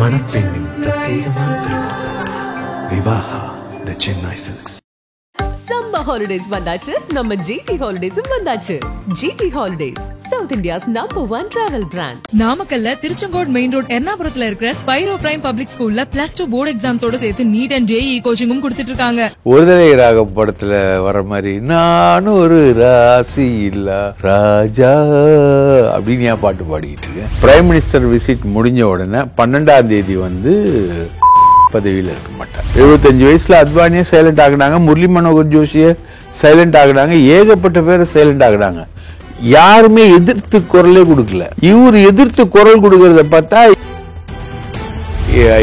மணப்பெண்ணின் பிரத்யேகமான திருமணம் Vivaha the Chennai silks. Summer holidays வந்தாச்சு, நம்ம ஜிடி ஹாலிடேஸும் வந்தாச்சு. GT holidays, south India's #1 travel brand. நாமக்கல்ல திருச்செங்கோடு மெயின் ரோட் எர்ணாபுரத்துல இருக்கிற ஸ்பைரோ பிரைம் பப்ளிக் ஸ்கூல்ல +2 போர்டு எக்ஸாம்ஸோட சேர்த்து நீட் அண்ட் ஜேஇ கோச்சிங்கும் கொடுத்துட்டு இருக்காங்க. ஒருதலை ராக படத்துல வர மாதிரி நானும் ஒரு ராசி இல்ல ராஜா அப்படின்னு ஏன் பாட்டு பாடிக்கிட்டு இருக்கேன். பிரைம் மினிஸ்டர் விசிட் முடிஞ்ச உடனே 12ஆம் தேதி பதவியில் இருக்க மாட்டார். 75 வயசுல அத்வானியே சைலண்ட் ஆகினாங்க, முரளி மனோகர் ஜோஷிய சைலண்ட் ஆகினாங்க, ஏகப்பட்ட பேரை சைலண்ட் ஆகினாங்க. யாருமே எதிர்த்து குரலே கொடுக்கல. இவர் எதிர்த்து குரல் கொடுக்கறத பார்த்தா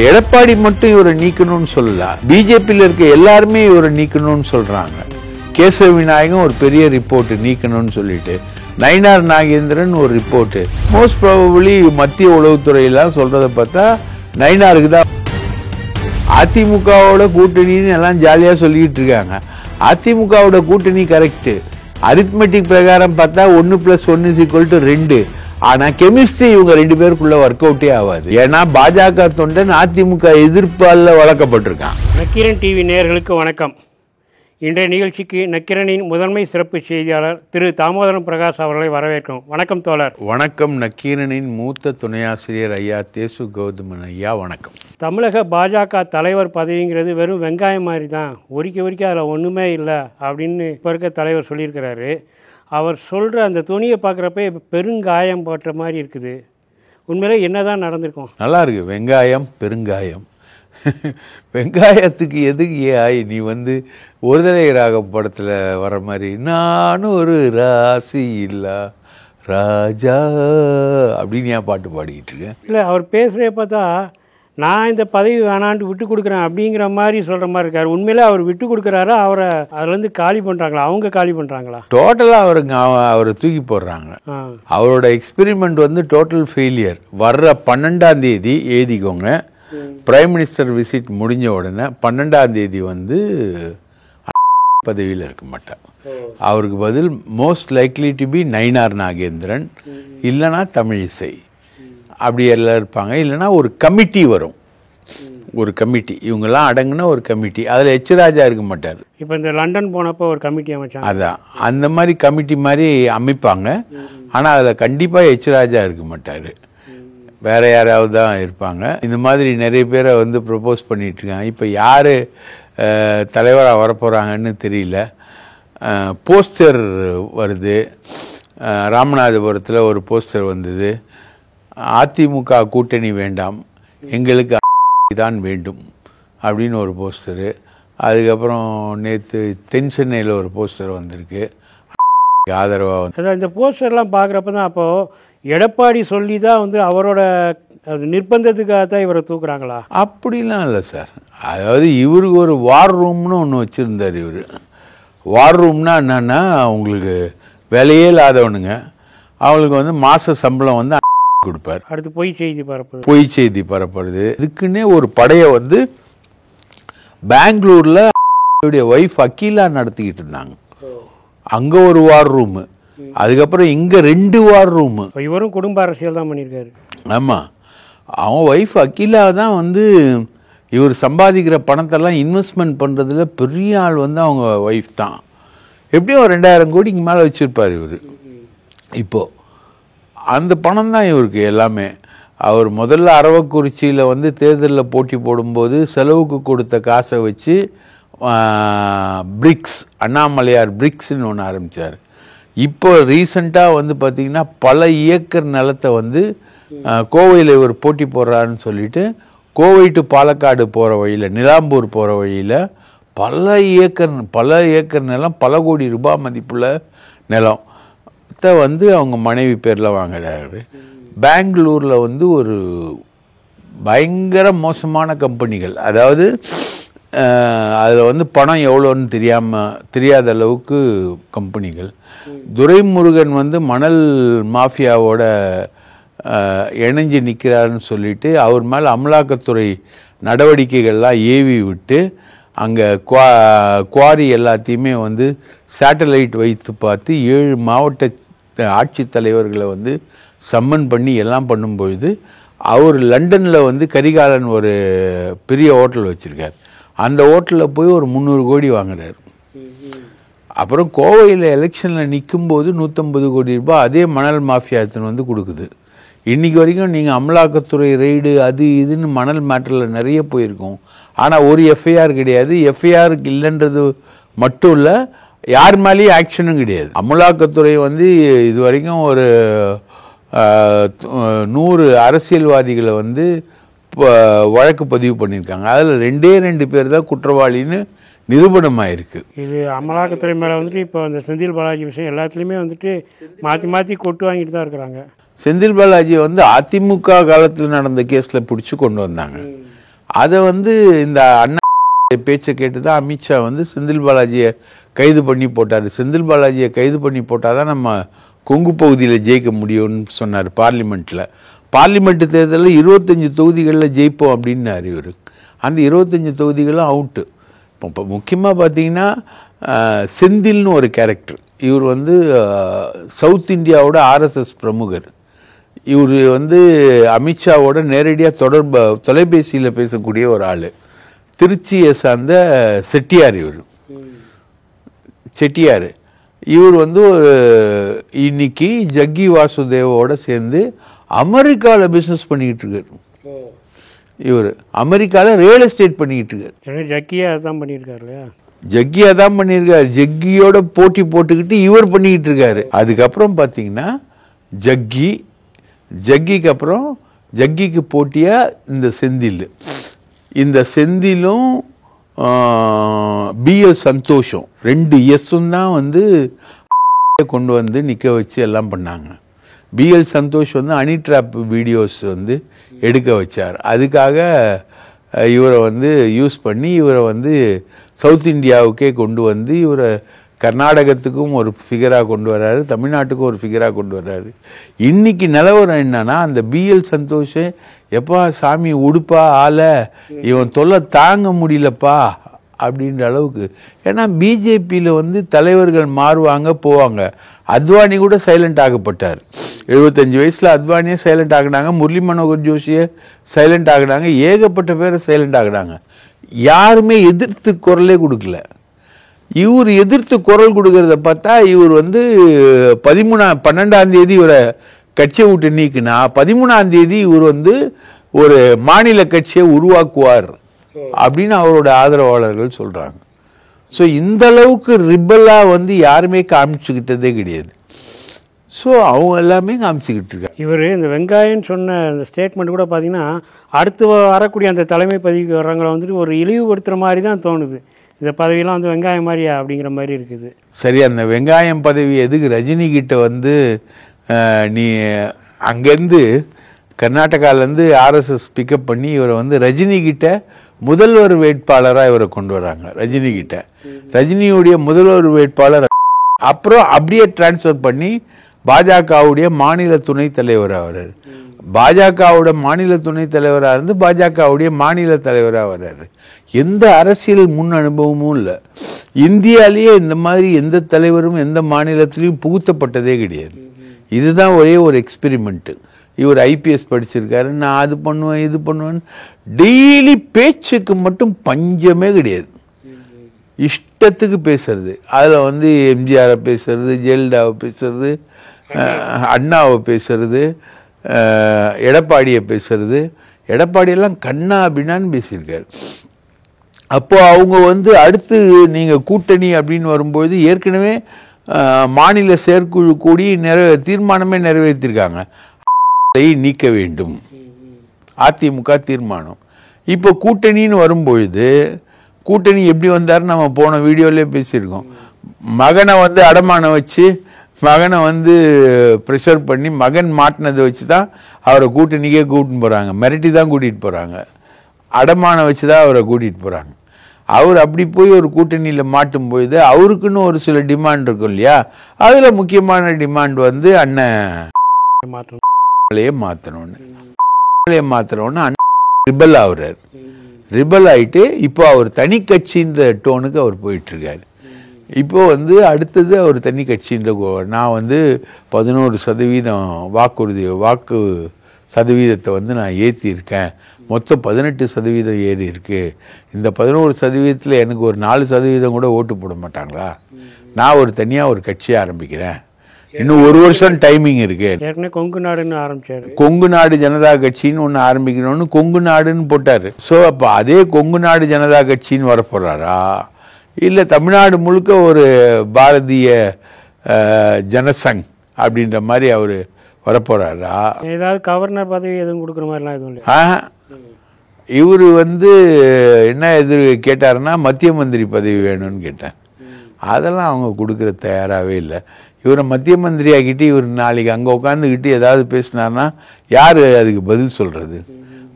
எடப்பாடி மட்டும் இவரை நீக்கணும்னு சொல்லல, பிஜேபியில் இருக்க எல்லாருமே இவரை நீக்கணும்னு சொல்றாங்க. கேசவ விநாயகம் ஒரு பெரிய ரிப்போர்ட் நீக்கணும்னு சொல்லிட்டு, நயினார் நாகேந்திரன் ஒரு ரிப்போர்ட், மோஸ்ட் ப்ராபபிளி மத்திய உளவுத்துறையெல்லாம் சொல்றதை பார்த்தா நயினாருக்கு தான். அதிமுகவோட கூட்டணின்னு எல்லாம் ஜாலியா சொல்லிட்டு இருக்காங்க. அதிமுகவோட கூட்டணி கரெக்ட், அரித்மெட்டிக் பிரகாரம் பார்த்தா 1+1=2. ஆனா கெமிஸ்ட்ரி இவங்க 2 பேருக்குள்ள ஒர்க் அவுட்டே ஆகாது. ஏன்னா பாஜக தொண்டன் அதிமுக எதிர்ப்பால வளர்க்கப்பட்டிருக்கான். நக்கீரன் டிவி நேயர்களுக்கு வணக்கம். இன்றைய நிகழ்ச்சிக்கு நக்கீரனின் முதன்மை சிறப்பு செய்தியாளர் திரு தாமோதரம் பிரகாஷ் அவர்களை வரவேற்கிறோம். வணக்கம் தோழர். வணக்கம். நக்கீரனின் மூத்த துணையாசிரியர் ஐயா தேசு கௌதமன் ஐயா வணக்கம். தமிழக பாஜக தலைவர் பதவிங்கிறது வெறும் வெங்காயம் மாதிரி தான், ஒரிக்க அதில் ஒன்றுமே இல்லை அப்படின்னு இப்போ இருக்க தலைவர் சொல்லியிருக்கிறாரு. அவர் சொல்கிற அந்த துணியை பார்க்குறப்ப பெருங்காயம் போட்ட மாதிரி இருக்குது. உண்மையிலே என்ன தான் நடந்திருக்கும்? நல்லா இருக்கு. வெங்காயம் பெருங்காயம். வெங்காயத்துக்கு எதுக்கு நீ ஒருதலை ராக படத்துல வர மாதிரி நானும் ஒரு ராசி இல்ல ராஜா அப்படின்னு ஏன் பாட்டு பாடிக்கிட்டு இருக்கேன். இல்லை, அவர் பேசுகிறத பார்த்தா நான் இந்த பதவி வேணான்ட்டு விட்டு கொடுக்குறேன் அப்படிங்கிற மாதிரி சொல்கிற மாதிரி இருக்கார். உண்மையிலே அவர் விட்டு கொடுக்குறாரா, அவரை அதுலேருந்து காலி பண்ணுறாங்களா, அவங்க காலி பண்ணுறாங்களா? டோட்டலாக அவரை தூக்கி போடுறாங்க. அவரோட எக்ஸ்பெரிமெண்ட் டோட்டல் ஃபெயிலியர். வர்ற 12ஆம் தேதி எழுதிக்கோங்க. பிரைம் மினிஸ்டர் விசிட் முடிஞ்ச உடனே 12ஆம் தேதி பதவியில் இருக்க மாட்டார். அவருக்கு பதில் most likely to be Nainar Nagendran, இல்லைனா தமிழிசை, அப்படி எல்லாம் இருப்பாங்க. இல்லைனா ஒரு கமிட்டி வரும், ஒரு கமிட்டி, இவங்கெல்லாம் அடங்குன ஒரு கமிட்டி. அதில் எச் ராஜா இருக்க மாட்டார். இப்போ இந்த லண்டன் போனப்போ ஒரு கமிட்டி அமைச்சாங்க. அதான் அந்த மாதிரி கமிட்டி மாதிரி அமைப்பாங்க. ஆனால் அதில் கண்டிப்பாக எச் ராஜா இருக்க மாட்டார், வேற யாராவது தான் இருப்பாங்க. இந்த மாதிரி நிறைய பேரை ப்ரப்போஸ் பண்ணிட்டு இருக்காங்க. இப்போ யார் தலைவராக வரப்போகிறாங்கன்னு தெரியல. போஸ்டர் வருது, ராமநாதபுரத்தில் ஒரு போஸ்டர் வந்தது. அதிமுக கூட்டணி வேண்டாம், எங்களுக்கு தான் வேண்டும் அப்படின்னு ஒரு போஸ்டரு. அதுக்கப்புறம் நேற்று தென் சென்னையில் ஒரு போஸ்டர் வந்திருக்கு ஆதரவாக. இந்த போஸ்டர்லாம் பார்க்குறப்ப தான் அப்போது எடப்பாடி சொல்லி தான் அவரோட நிர்பந்தத்துக்காக தான் இவரை தூக்குறாங்களா? அப்படிலாம் இல்லை சார். அதாவது இவருக்கு ஒரு வார் ரூம்னு ஒன்று வச்சுருந்தார். இவர் வார் ரூம்னா என்னன்னா, அவங்களுக்கு வேலையே இல்லாதவனுங்க, அவங்களுக்கு மாத சம்பளம் கொடுப்பார். அடுத்து பொய் செய்தி பரப்புறது. இதுக்குன்னே ஒரு படையை பெங்களூர்ல ஒய்ஃப் அக்கீலா நடத்திக்கிட்டு இருந்தாங்க. அங்க ஒரு வார் ரூமு, அதுக்கப்புறம் இங்க 2 வார் ரூமு. இவரும் குடும்ப அரசியல் தான் பண்ணியிருக்காரு. ஆமா, அவன் ஒய்ஃப் அக்கீலா தான் இவர் சம்பாதிக்கிற பணத்தெல்லாம் இன்வெஸ்ட்மெண்ட் பண்றதுல பெரிய ஆள் அவங்க ஒய்ஃப் தான். எப்படியும் 2000 கோடிக்கு மேலே வச்சிருப்பார் இவர். இப்போ அந்த பணம் தான் இவருக்கு எல்லாமே. அவர் முதல்ல அரவக்குறிச்சியில் தேர்தலில் போட்டி போடும்போது செலவுக்கு கொடுத்த காசை வச்சு பிரிக்ஸ், அண்ணாமலையார் பிரிக்ஸ்ன்னு ஒன்று ஆரம்பித்தார். இப்போ ரீசண்டாக பார்த்தீங்கன்னா பல ஏக்கர் நிலத்தை கோவையில் இவர் போட்டி போடுறாருன்னு சொல்லிட்டு கோவை டு பாலக்காடு போகிற வழியில், நிலாம்பூர் போகிற வழியில் பல ஏக்கர் நிலம், பல கோடி ரூபாய் மதிப்புள்ள நிலம் அவங்க மனைவி பேரில் வாங்குறாரு. பெங்களூரில் ஒரு பயங்கர மோசமான கம்பெனிகள், அதாவது அதில் பணம் எவ்வளோன்னு தெரியாத அளவுக்கு கம்பெனிகள். துரைமுருகன் மணல் மாஃபியாவோட இணைஞ்சு நிற்கிறாருன்னு சொல்லிட்டு அவர் மேலே அமலாக்கத்துறை நடவடிக்கைகள்லாம் ஏவி விட்டு அங்கே குவாரி எல்லாத்தையுமே சேட்டலைட் வைத்து பார்த்து 7 மாவட்ட ஆட்சித்தலைவர்களை சம்மன் பண்ணி எல்லாம் பண்ணும்பொழுது அவர் லண்டனில் வந்து கரிகாலன் ஒரு பெரிய ஹோட்டல் வச்சுருக்கார். அந்த ஹோட்டலில் போய் ஒரு 300 கோடி வாங்குறாரு. அப்புறம் கோவையில் எலெக்ஷனில் நிற்கும்போது 150 கோடி ரூபாய் அதே மணல் மாஃபியா வந்து கொடுக்குது. இன்றைக்கி வரைக்கும் நீங்கள் அமலாக்கத்துறை ரெய்டு அது இதுன்னு மணல் மேட்டரில் நிறைய போயிருக்கோம். ஆனால் ஒரு எஃப்ஐஆர் கிடையாது. எஃப்ஐஆருக்கு இல்லைன்றது மட்டும் இல்லை, யார் மேலேயும் ஆக்ஷனும் கிடையாது. அமலாக்கத்துறை வந்து இது வரைக்கும் ஒரு 100 அரசியல்வாதிகளை வந்து வழக்கு பதிவு பண்ணியிருக்காங்க. அதில் 2 பேர் தான் குற்றவாளின்னு நிரூபணமாயிருக்கு. இது அமலாக்கத்துறை மேலே வந்துட்டு இப்போ இந்த செந்தில் பாலாஜி விஷயம் எல்லாத்துலேயுமே வந்துட்டு மாற்றி கொட்டு வாங்கிட்டு தான் இருக்கிறாங்க. செந்தில் பாலாஜியை வந்து அதிமுக காலத்தில் நடந்த கேஸில் பிடிச்சி கொண்டு வந்தாங்க. அதை வந்து இந்த அண்ணா பேச்சை கேட்டு தான் அமித்ஷா வந்து செந்தில் பாலாஜியை கைது பண்ணி போட்டார். செந்தில் பாலாஜியை கைது பண்ணி போட்டால் தான் நம்ம கொங்கு பகுதியில் ஜெயிக்க முடியும்னு சொன்னார் பார்லிமெண்ட்டில். பார்லிமெண்ட் தேர்தலில் 25 தொகுதிகளில் ஜெயிப்போம் அப்படின்னாரு இவர். அந்த 25 தொகுதிகளும் அவுட்டு. இப்போ முக்கியமாக பார்த்தீங்கன்னா செந்தில்னு ஒரு கேரக்டர். இவர் வந்து சவுத் இந்தியாவோட RSS பிரமுகர். இவர் வந்து அமித்ஷாவோட நேரடியாக தொலைபேசியில் பேசக்கூடிய ஒரு ஆள். திருச்சியை சார்ந்த செட்டியார். இவர் வந்து ஒரு இன்னைக்கு ஜக்கி வாசுதேவோட சேர்ந்து அமெரிக்காவில் பிஸ்னஸ் பண்ணிக்கிட்டு இருக்காரு. இவர் அமெரிக்காவில் ரியல் எஸ்டேட் பண்ணிக்கிட்டு இருக்காரு. ஜக்கியா தான் பண்ணியிருக்காரு இல்லையா? ஜக்கியா தான் பண்ணியிருக்காரு. ஜக்கியோட போட்டி போட்டுக்கிட்டு இவர் பண்ணிக்கிட்டு இருக்காரு. அதுக்கப்புறம் பார்த்தீங்கன்னா ஜக்கிக்கு அப்புறம் ஜக்கிக்கு போட்டியாக இந்த செந்திலும் பிஎல் சந்தோஷம் 2 எஸ்ஸும் தான் வந்து கொண்டு வந்து நிற்க வச்சு எல்லாம் பண்ணாங்க. பிஎல் சந்தோஷ் வந்து அனி ட்ராப் வீடியோஸ் வந்து எடுக்க வச்சார். அதுக்காக இவரை வந்து யூஸ் பண்ணி இவரை வந்து சவுத் இந்தியாவுக்கே கொண்டு வந்து இவரை கர்நாடகத்துக்கும் ஒரு ஃபிகராக கொண்டு வர்றாரு, தமிழ்நாட்டுக்கும் ஒரு ஃபிகராக கொண்டு வர்றாரு. இன்னைக்கு நிலவரம் என்னன்னா, அந்த பிஎல் சந்தோஷ் எப்பா சாமி உடுப்பா ஆளை இவன் தொல்லை தாங்க முடியலப்பா அப்படின்ற அளவுக்கு. ஏன்னா பிஜேபியில் வந்து தலைவர்கள் மாறுவாங்க போவாங்க. அத்வானி கூட சைலண்ட் ஆகப்பட்டார். 75 வயசில் அத்வானியே சைலண்ட் ஆகினாங்க. முரளி மனோகர் ஜோஷியை சைலண்ட் ஆகினாங்க. ஏகப்பட்ட பேரை சைலண்ட் ஆகினாங்க. யாருமே எதிர்த்து குரலே கொடுக்கல. இவர் எதிர்த்து குரல் கொடுக்கறத பார்த்தா இவர் வந்து 12ஆம் தேதி இவரை கட்சியை விட்டு நீக்கினா 13ஆம் தேதி இவர் வந்து ஒரு மாநில கட்சியை உருவாக்குவார் அப்படின்னு அவரோட ஆதரவாளர்கள் சொல்றாங்க. ஸோ இந்த அளவுக்கு ரிபலாக வந்து யாருமே காமிச்சுக்கிட்டதே கிடையாது. ஸோ அவங்க எல்லாமே காமிச்சுக்கிட்டு இருக்காங்க. இவர் இந்த வெங்காயம் சொன்ன அந்த ஸ்டேட்மெண்ட் கூட பார்த்தீங்கன்னா அடுத்து வரக்கூடிய அந்த தலைமை பதவிக்கு வர்றவங்களை வந்துட்டு ஒரு இழிவுபடுத்துகிற மாதிரி தான் தோணுது. இந்த பதவியெல்லாம் வந்து வெங்காயம் மாதிரியா அப்படிங்கிற மாதிரி இருக்குது. சரி, அந்த வெங்காயம் பதவி எதுக்கு ரஜினி கிட்ட வந்து நீ அங்கேருந்து கர்நாடகாவிலேருந்து RSS பிக்கப் பண்ணி இவரை வந்து ரஜினி கிட்ட முதல்வர் வேட்பாளராக இவரை கொண்டு வராங்க. ரஜினி கிட்ட ரஜினியுடைய முதல்வர் வேட்பாளர். அப்புறம் அப்படியே டிரான்ஸ்ஃபர் பண்ணி பாஜகவுடைய மாநில துணைத் தலைவராக வர்றாரு. பாஜகவோட மாநில துணைத் தலைவராக இருந்து பாஜகவுடைய மாநில தலைவராக வர்றாரு. எந்த அரசியல் முன் அனுபவமும் இல்லை. இந்தியாலேயே இந்த மாதிரி எந்த தலைவரும் எந்த மாநிலத்திலையும் புகுத்தப்பட்டதே கிடையாது. இதுதான் ஒரே ஒரு எக்ஸ்பெரிமெண்ட்டு. இவர் IPS படிச்சிருக்காரு, நான் அது பண்ணுவேன் இது பண்ணுவேன். டெய்லி பேச்சுக்கு மட்டும் பஞ்சமே கிடையாது. இஷ்டத்துக்கு பேசுறது. அதில் வந்து எம்ஜிஆரை பேசுறது, ஜெயலலிதாவை பேசுறது, அண்ணாவை பேசுறது, எடப்பாடியை பேசுறது. எடப்பாடியெல்லாம் கண்ணா அப்படின்னான்னு பேசியிருக்காரு. அப்போ அவங்க வந்து அடுத்து நீங்கள் கூட்டணி அப்படின்னு வரும்போது ஏற்கனவே மாநில செயற்குழு கூடி தீர்மானமே நிறைவேற்றிருக்காங்க. நீக்க வேண்டும் அதிமுக தீர்மானம். இப்போ கூட்டணின்னு வரும்பொழுது கூட்டணி எப்படி வந்தாருன்னு நம்ம போன வீடியோலேயே பேசியிருக்கோம். மகனை வந்து அடமானம் வச்சு மகனை வந்து ப்ரெஷர் பண்ணி மகன் மாட்டினதை வச்சு தான் அவரை கூட்டணிக்கே கூட்டின்னு போகிறாங்க. மிரட்டி தான் கூட்டிகிட்டு போகிறாங்க. அடமானம் வச்சு தான் அவரை கூட்டிகிட்டு போகிறாங்க. அவர் அப்படி போய் ஒரு கூட்டணியில் மாட்டும் பொழுது அவருக்குன்னு ஒரு சில டிமாண்ட் இருக்கும் இல்லையா? அதில் முக்கியமான டிமாண்ட் வந்து அண்ணன் மாற்றணும்னு அண்ணன் ரிபல் ஆகுறாரு. ரிபல் ஆகிட்டு இப்போ அவர் தனி கட்சின்ற டோனுக்கு அவர் போயிட்டுருக்காரு. இப்போ வந்து அடுத்தது அவர் தனி கட்சின்ற நான் வந்து 11% வாக்கு சதவீதத்தை வந்து நான் ஏற்றியிருக்கேன், மொத்தம் 18% ஏறி இருக்கு. இந்த 11% எனக்கு ஒரு 4% கூட ஓட்டு போட மாட்டாங்களா? நான் ஒரு தனியாக ஒரு கட்சியை ஆரம்பிக்கிறேன், இன்னும் 1 வருஷம் டைமிங் இருக்கு. ஏற்கனவே கொங்கு நாடுன்னு ஆரம்பிச்சாரு. கொங்கு நாடு ஜனதா கட்சின்னு ஒன்று ஆரம்பிக்கணும்னு கொங்கு நாடுன்னு போட்டாரு. ஸோ அப்போ அதே கொங்கு நாடு ஜனதா கட்சின்னு வரப்போறாரா, இல்லை தமிழ்நாடு முழுக்க ஒரு பாரதிய ஜனசங் அப்படின்ற மாதிரி அவர் வரப்போறாரா? ஏதாவது கவர்னர் பதவி எதுவும் கொடுக்குற மாதிரிலாம் எதுவும் இல்லை. இவர் வந்து என்ன கேட்டாருன்னா மத்திய மந்திரி பதவி வேணும்னு கேட்டேன். அதெல்லாம் அவங்க கொடுக்குற தயாராகவே இல்லை. இவரை மத்திய மந்திரி ஆக்கிட்டு இவர் நாளைக்கு அங்கே உட்காந்துக்கிட்டு ஏதாவது பேசினார்னா யார் அதுக்கு பதில் சொல்கிறது?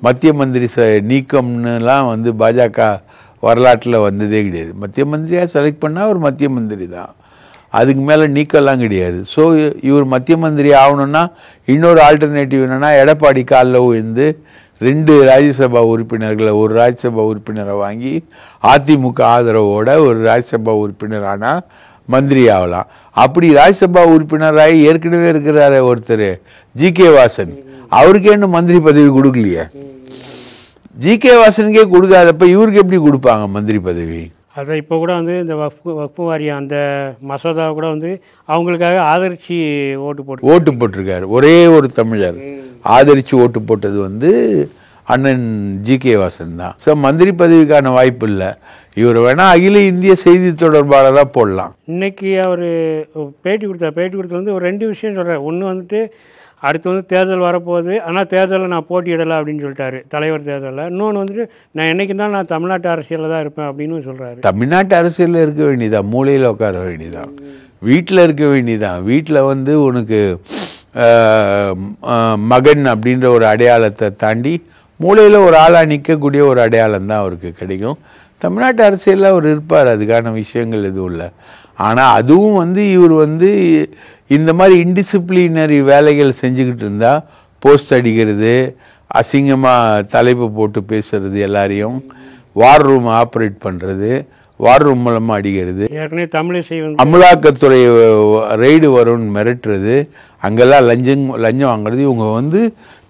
மத்திய மந்திரி நீக்கம்னுலாம் வந்து பாஜக வரலாற்றில் வந்ததே கிடையாது. மத்திய மந்திரியாக செலக்ட் பண்ணால் ஒரு மத்திய மந்திரி தான், அதுக்கு மேலே நீக்கெல்லாம் கிடையாது. ஸோ இவர் மத்திய மந்திரி ஆகணும்னா இன்னொரு ஆல்டர்னேட்டிவ் என்னென்னா எடப்பாடி காலில் விழுந்து 2 ராஜ்யசபா உறுப்பினர்களை, ஒரு ராஜ்யசபா உறுப்பினரை வாங்கி அதிமுக ஆதரவோட ஒரு ராஜ்யசபா உறுப்பினரானா மந்திரி ஆகலாம். அப்படி ராஜ்யசபா உறுப்பினராகி ஏற்கனவே இருக்கிறார ஒருத்தர் ஜி.கே. வாசன், அவருக்கு என்ன மந்திரி பதவி கொடுக்கலையே? ஜி.கே. வாசனுக்கே கொடுக்காதப்ப இவருக்கு எப்படி கொடுப்பாங்க மந்திரி பதவி? அதை இப்போ கூட வந்து இந்த வக்ஃபு வாரியம் அந்த மசோதாவை கூட வந்து அவங்களுக்காக ஆதரிச்சு ஓட்டு போட்டிருக்காரு. ஒரே ஒரு தமிழர் ஆதரிச்சு ஓட்டு போட்டது வந்து அண்ணன் ஜி.கே. வாசன் தான். ஸோ மந்திரி பதவிக்கான வாய்ப்பு இல்லை. இவர் வேணா அகில இந்திய செய்தி தொடர்பாளராக போடலாம். இன்னைக்கு அவர் பேட்டி கொடுத்தது வந்து ஒரு 2 விஷயம் சொல்கிறார். ஒன்று வந்துட்டு அடுத்து வந்து தேர்தல் வரப்போகுது, ஆனால் தேர்தலில் நான் போட்டியிடலை அப்படின்னு சொல்லிட்டாரு, தலைவர் தேர்தலில். இன்னொன்று வந்துட்டு நான் என்னைக்கு தான் நான் தமிழ்நாட்டு அரசியலில் தான் இருப்பேன் அப்படின்னு சொல்கிறாரு. தமிழ்நாட்டு அரசியலில் இருக்க வேண்டியதான், மூலையில் உட்கார வேண்டியதான், வீட்டில் இருக்க வேண்டியதான். வீட்டில் வந்து உனக்கு மகன் அப்படின்ற ஒரு அடையாளத்தை தாண்டி மூலையில் ஒரு ஆளாக நிற்கக்கூடிய ஒரு அடையாளம் தான் அவருக்கு கிடைக்கும். தமிழ்நாட்டு அரசியலில் அவர் இருப்பார், அதுக்கான விஷயங்கள் எதுவும் இல்லை. ஆனால் அதுவும் வந்து இவர் வந்து இந்த மாதிரி இன்டிசிப்ளினரி வேலைகள் செஞ்சுக்கிட்டு இருந்தால், போஸ்ட் அடிக்கிறது, அசிங்கமாக தலைப்பு போட்டு பேசுறது, எல்லாரையும் வார் ரூம் ஆப்ரேட் பண்ணுறது, வார் ரூம் மூலமாக அடிக்கிறது, அமலாக்கத்துறை ரெய்டு வரும்னு மிரட்டுறது, அங்கெல்லாம் லஞ்சம் வாங்குறது. இவங்க வந்து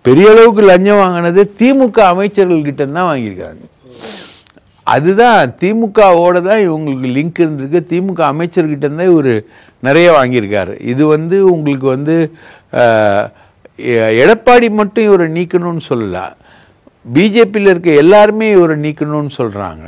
பெரிய அளவுக்கு லஞ்சம் வாங்கினது திமுக அமைச்சர்கள்கிட்ட தான் வாங்கியிருக்காங்க. அதுதான் திமுகவோட தான் இவங்களுக்கு லிங்க் இருந்திருக்கு. திமுக அமைச்சர்கிட்ட தான் இவர் நிறைய வாங்கியிருக்காரு. இது வந்து உங்களுக்கு வந்து எடப்பாடி மட்டும் இவரை நீக்கணும்னு சொல்லல, பிஜேபியில் இருக்க எல்லாருமே இவரை நீக்கணும்னு சொல்கிறாங்க.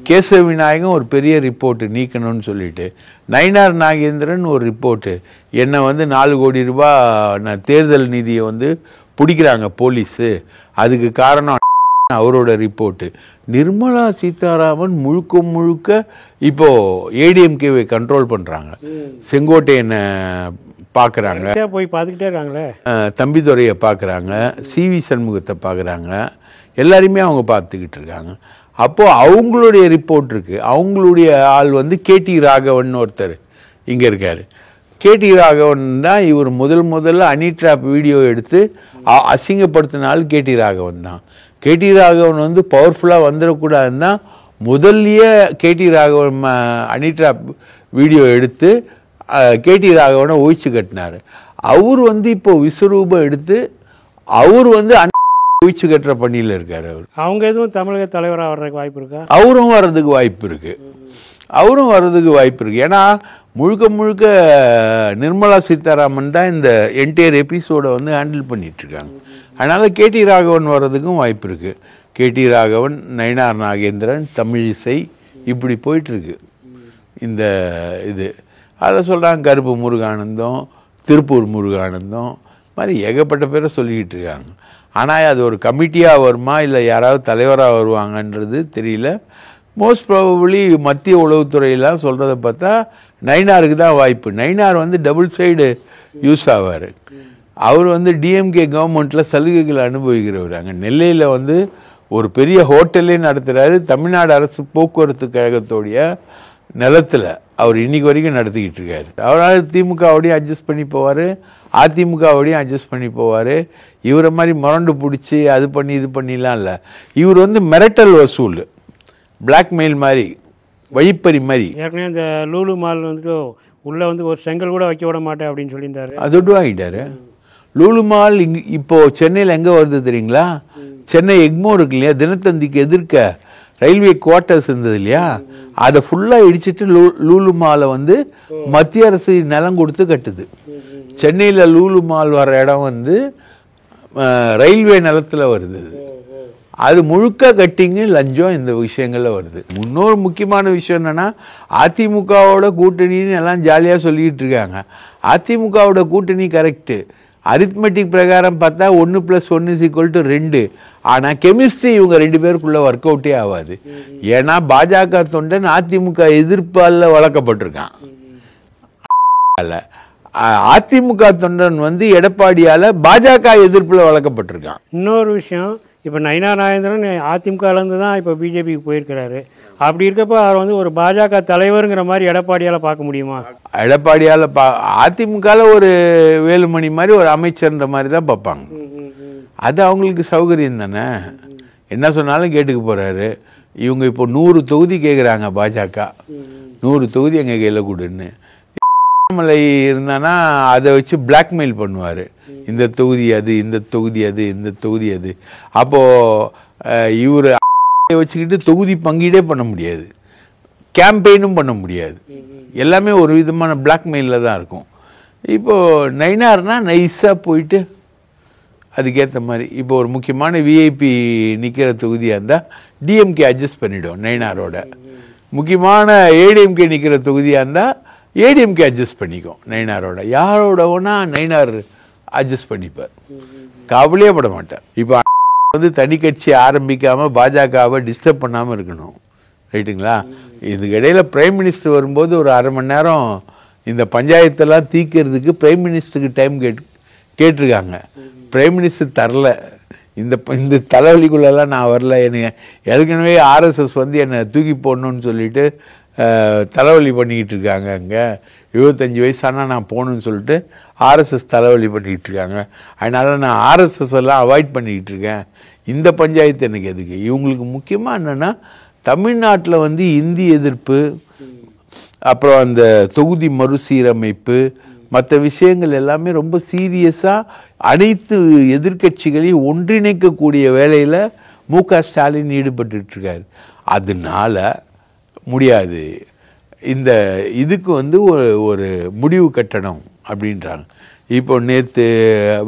கேசவ விநாயகம் ஒரு பெரிய ரிப்போர்ட்டு நீக்கணும்னு சொல்லிட்டு, நயினார் நாகேந்திரன் ஒரு ரிப்போர்ட்டு, என்னை வந்து 4 கோடி ரூபாய் நான் தேர்தல் நிதியை வந்து பிடிக்கிறாங்க போலீஸு, அதுக்கு காரணம் அவரோட ரிப்போர்ட்டு. நிர்மலா சீதாராமன் முழுக்க இப்போ ஏடிஎம்கேவை கண்ட்ரோல் பண்ணுறாங்க. செங்கோட்டையனை பார்க்குறாங்க, போய் பார்த்துக்கிட்டே இருக்காங்களே, தம்பிதுரையை பார்க்குறாங்க, சிவி சண்முகத்தை பார்க்குறாங்க, எல்லாருமே அவங்க பார்த்துக்கிட்டு இருக்காங்க. அப்போது அவங்களுடைய ரிப்போர்ட் இருக்குது. அவங்களுடைய ஆள் வந்து கேடி ராகவன் ஒருத்தர் இங்கே இருக்கார். கேடி ராகவன் தான் இவர் முதல்ல அனி ட்ராப் வீடியோ எடுத்து அசிங்கப்படுத்தினாலும் கேடி ராகவன் தான். கேடி ராகவன் வந்து பவர்ஃபுல்லாக வந்துடக்கூடாதுன்னு தான் முதல்லையே கேடி ராகவன் அனி ட்ராப் வீடியோ எடுத்து கேடி ராகவனை ஒழிச்சு கட்டினார். அவர் வந்து இப்போ விஸ்வரூபம் எடுத்து அவர் வந்து ஒழிச்சு கட்டுற பணியில் இருக்கார். அவங்க எதுவும் தமிழக தலைவராக வர்றதுக்கு வாய்ப்பு இருக்கா? அவரும் வர்றதுக்கு வாய்ப்பு இருக்கு. ஏன்னா முழுக்க நிர்மலா சீதாராமன் தான் இந்த என்டையர் எபிசோடை வந்து ஹேண்டில் பண்ணிட்டு இருக்காங்க. அதனால கேடி ராகவன் வர்றதுக்கும் வாய்ப்பு இருக்கு. கேடி ராகவன், நயினார் நாகேந்திரன், தமிழிசை, இப்படி போயிட்டு இருக்கு இந்த இது. அதை சொல்கிறாங்க கருப்பு முருகானந்தம், திருப்பூர் முருகானந்தம், மாதிரி ஏகப்பட்ட பேரை சொல்லிக்கிட்டு இருக்காங்க. ஆனால் அது ஒரு கமிட்டியாக வருமா இல்லை யாராவது தலைவராக வருவாங்கன்றது தெரியல. மோஸ்ட் ப்ராபபிளி மத்திய உளவுத்துறையெல்லாம் சொல்கிறத பார்த்தா நயினாருக்கு தான் வாய்ப்பு. நயினார் வந்து டபுள் சைடு யூஸ் ஆவார். அவர் வந்து டிஎம்கே கவர்மெண்ட்டில் சலுகைகளை அனுபவிக்கிறவர். அங்கே நெல்லையில் வந்து ஒரு பெரிய ஹோட்டலே நடத்துகிறாரு. தமிழ்நாடு அரசு போக்குவரத்து கழகத்தோடைய நிலத்தில் அவர் இன்னைக்கு வரைக்கும் நடத்திக்கிட்டு இருக்காரு. அவரால் திமுகவோடையும் அட்ஜஸ்ட் பண்ணி போவார், அதிமுகவோடையும் அட்ஜஸ்ட் பண்ணி போவார். இவரை மாதிரி முரண்டு பிடிச்சி அது பண்ணி இது பண்ணிலாம் இல்லை. இவர் வந்து மிரட்டல் வசூல், பிளாக்மெயில் மாதிரி, வழிப்பறி மாதிரி. ஏற்கனவே இந்த லூலு மால் வந்துட்டு உள்ளே வந்து ஒரு செங்கல் கூட வைக்க விட மாட்டேன் அப்படின்னு சொல்லியிருந்தாரு. அதோடு வாங்கிட்டாரு. லூலு மால் இப்போ சென்னையில் எங்கே வருது தெரியுங்களா? சென்னை எக்மோ இருக்கு இல்லையா, தினத்தந்திக்கு எதிர்க்க ரயில்வே குவார்ட்டர்ஸ் இருந்தது இல்லையா, அதை ஃபுல்லாக இடிச்சிட்டு லூலு மாலை வந்து மத்திய அரசு நிலம் கொடுத்து கட்டுது. சென்னையில் லூலு மால் வர இடம் வந்து ரயில்வே நிலத்தில் வருது. அது முழுக்க கட்டிங்கு லஞ்சம் இந்த விஷயங்கள்ல வருது. இன்னொரு முக்கியமான விஷயம் என்னன்னா, அதிமுகவோட கூட்டணின்னு எல்லாம் ஜாலியாக சொல்லிட்டு இருக்காங்க. அதிமுகவோட கூட்டணி கரெக்டு, அரித்மெட்டிக் பிரகாரம் பார்த்தா 1+1=2. ஆனால் கெமிஸ்ட்ரி இவங்க 2 பேருக்குள்ள ஒர்க் அவுட்டே ஆகாது. ஏன்னா பாஜக தொண்டன் அதிமுக எதிர்ப்பால் வளர்க்கப்பட்டிருக்கான். அதிமுக தொண்டன் வந்து எடப்பாடியால பாஜக எதிர்ப்புல வளர்க்கப்பட்டிருக்கான். இன்னொரு விஷயம், இப்போ நயினா நாகேந்திரன் அதிமுகலேருந்து தான் இப்போ பிஜேபிக்கு போயிருக்கிறாரு. அப்படி இருக்கப்போ அவர் வந்து ஒரு பாஜக தலைவருங்கிற மாதிரி எடப்பாடியால் பார்க்க முடியுமா? எடப்பாடியால் அதிமுகவில் ஒரு வேலுமணி மாதிரி ஒரு அமைச்சர்ன்ற மாதிரி தான் பார்ப்பாங்க. அது அவங்களுக்கு சௌகரியம் தானே, என்ன சொன்னாலும் கேட்டுக்க போகிறாரு. இவங்க இப்போ 100 தொகுதி கேட்குறாங்க பாஜக, 100 தொகுதி எங்கள் கையில் கொடுன்னு. மலை இருந்தானா அதை வச்சு பிளாக்மெயில் பண்ணுவார், இந்த தொகுதி அது, இந்த தொகுதி அது, இந்த தொகுதி அது. அப்போது இவர் வச்சுக்கிட்டு தொகுதி பங்கீடே பண்ண முடியாது, கேம்பெயினும் பண்ண முடியாது. எல்லாமே ஒரு விதமான பிளாக்மெயிலில் தான் இருக்கும். இப்போது நைனார்னா நைஸாக போயிட்டு அதுக்கேற்ற மாதிரி இப்போ ஒரு முக்கியமான விஐபி நிற்கிற தொகுதியாக இருந்தால் டிஎம்கே அட்ஜஸ்ட் பண்ணிவிடும் நைனாரோட. முக்கியமான ஏடிஎம்கே நிற்கிற தொகுதியாக இருந்தால் ஏடிஎம்கே அட்ஜஸ்ட் பண்ணிக்கும் நைனாரோட. யாரோட வேணா நைனார் அட்ஜஸ்ட் பண்ணிப்பார், கவலையே பட மாட்டார். இப்போ வந்து தனி கட்சி ஆரம்பிக்காமல் பாஜகவை டிஸ்டர்ப் பண்ணாமல் இருக்கணும், ரைட்டுங்களா? இதுக்கிடையில் பிரைம் மினிஸ்டர் வரும்போது ஒரு அரை மணி நேரம் இந்த பஞ்சாயத்தெல்லாம் தீர்க்கிறதுக்கு பிரைம் மினிஸ்டருக்கு டைம் கேட்டிருக்காங்க. பிரைம் மினிஸ்டர் தரல. இந்த தலைவலிக்குள்ளெல்லாம் நான் வரல, எனக்கு ஏற்கனவே ஆர்எஸ்எஸ் வந்து என்னை தூக்கி போடணும்னு சொல்லிட்டு தலைவலி பண்ணிக்கிட்டு இருக்காங்க. அங்கே 25 வயசானால் நான் போகணுன்னு சொல்லிட்டு ஆர்எஸ்எஸ் தலைவலி பண்ணிக்கிட்டு இருக்காங்க. அதனால் நான் ஆர்எஸ்எஸ் எல்லாம் அவாய்ட் பண்ணிக்கிட்டு இருக்கேன். இந்த பஞ்சாயத்து எனக்கு எதுக்கு? இவங்களுக்கு முக்கியமாக என்னென்னா தமிழ்நாட்டில் வந்து இந்தி எதிர்ப்பு, அப்புறம் அந்த தொகுதி மறுசீரமைப்பு, மற்ற விஷயங்கள் எல்லாமே ரொம்ப சீரியஸாக அனைத்து எதிர்கட்சிகளையும் ஒன்றிணைக்கக்கூடிய வேலையில் மு.க. ஸ்டாலின் ஈடுபட்டுருக்காரு. அதனால முடியாது, இந்த இதுக்கு வந்து ஒரு முடிவு கட்டணும் அப்படின்றாங்க. இப்போ நேற்று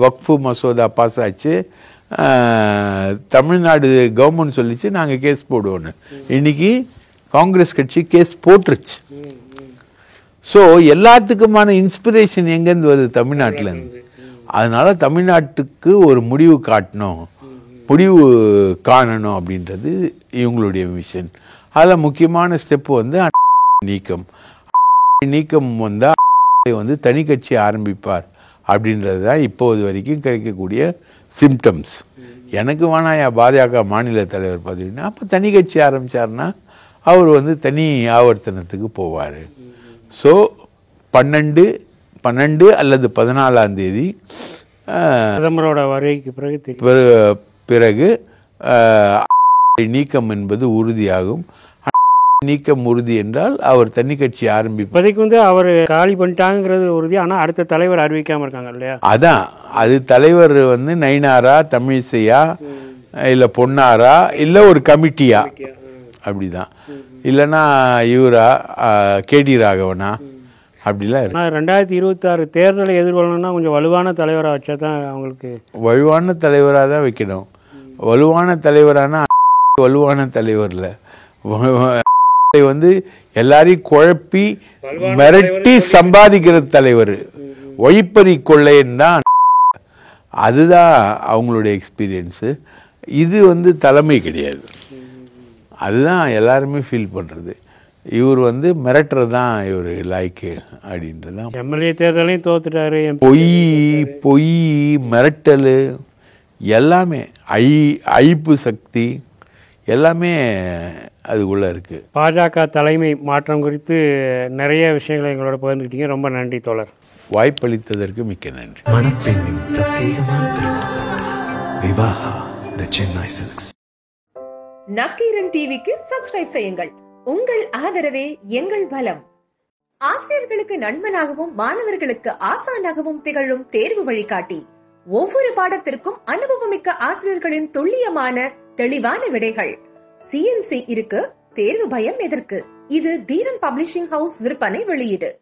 வக்ஃபு மசோதா பாஸ் ஆச்சு, தமிழ்நாடு கவர்மெண்ட் சொல்லிச்சு நாங்கள் கேஸ் போடுவோன்னு. இன்னைக்கு காங்கிரஸ் கட்சி கேஸ் போட்டுருச்சு. ஸோ எல்லாத்துக்குமான இன்ஸ்பிரேஷன் எங்கேருந்து வருது? தமிழ்நாட்டிலேருந்து. அதனால தமிழ்நாட்டுக்கு ஒரு முடிவு காணணும் அப்படின்றது இவங்களுடைய மிஷன். அதில் முக்கியமான ஸ்டெப்பு வந்து நீக்கம் வந்தால் வந்து தனி கட்சி ஆரம்பிப்பார் அப்படின்றது தான் இப்போது வரைக்கும் கிடைக்கக்கூடிய சிம்டம்ஸ். எனக்கு வேணாயா பாஜக மாநில தலைவர் பதவினா, அப்போ தனி கட்சி ஆரம்பித்தார்னா அவர் வந்து தனி ஆவர்த்தனத்துக்கு போவார். ஸோ 12 அல்லது 14ஆம் தேதி பிரதமரோட வருகைக்கு பிறகு நீக்கம் என்பது உறுதியாகும். நீக்கம் உறுதி என்றால் அவர் தனி கட்சி இப்போதைக்கு வந்து அவர் காலி பண்ணிட்டாங்கிறது உறுதி. ஆனால் அடுத்த தலைவர் அறிவிக்காமல் இருக்காங்க இல்லையா? அதான், அது தலைவர் வந்து நயினாரா, தமிழிசையா, இல்லை பொன்னாரா, இல்லை ஒரு கமிட்டியா, அப்படிதான். இல்லைன்னா இவரா கேடி ராகவனா, அப்படிலாம் இருக்கு. 2026 தேர்தலை எதிர்கொள்ளணும்னா கொஞ்சம் வலுவான தலைவராக வச்சா தான் அவங்களுக்கு. வலுவான தலைவராக தான் வைக்கணும். வலுவான தலைவரானா வலுவான தலைவர்ல வந்து எல்லாரையும் குழப்பி மிரட்டி சம்பாதிக்கிற தலைவர், ஒழிப்பறி கொள்ளைன்னு தான். அதுதான் அவங்களுடைய எக்ஸ்பீரியன்ஸு. இது வந்து தலைமை கிடையாது. அதுதான் எல்லாருமே ஃபீல் பண்ணுறது. இவர் வந்து மிரட்டுறது தான் இவர் லாய்க்கு அப்படின்றது தான். எம்எல்ஏ தேர்தலையும் தோத்துட்டாரு. பொய் மிரட்டல் எல்லாமே, அழிப்பு சக்தி எல்லாமே அதுக்குள்ளே இருக்குது. பாஜக தலைமை மாற்றம் குறித்து நிறைய விஷயங்களை எங்களோட பகிர்ந்துக்கிட்டீங்க. ரொம்ப நன்றி தோழர். வாய்ப்பளித்ததற்கு மிக்க நன்றி. மணப்பெண்ணின் பிரத்யேகமான விவாஹா தி சென்னை சில்க்ஸ். நக்கீரன் டிவிக்கு சப்ஸ்கிரைப் செய்யுங்கள். உங்கள் ஆதரவே எங்கள் பலம். ஆசிரியர்களுக்கு நண்பனாகவும் மாணவர்களுக்கு ஆசானாகவும் திகழும் தேர்வு வழிகாட்டி ஒவ்வொரு பாடத்திற்கும் அனுபவமிக்க ஆசிரியர்களின் துல்லியமான தெளிவான விடைகள். CNC இருக்கு, தேர்வு பயம் எதற்கு? இது தீரன் பப்ளிஷிங் ஹவுஸ் விற்பனை வெளியீடு.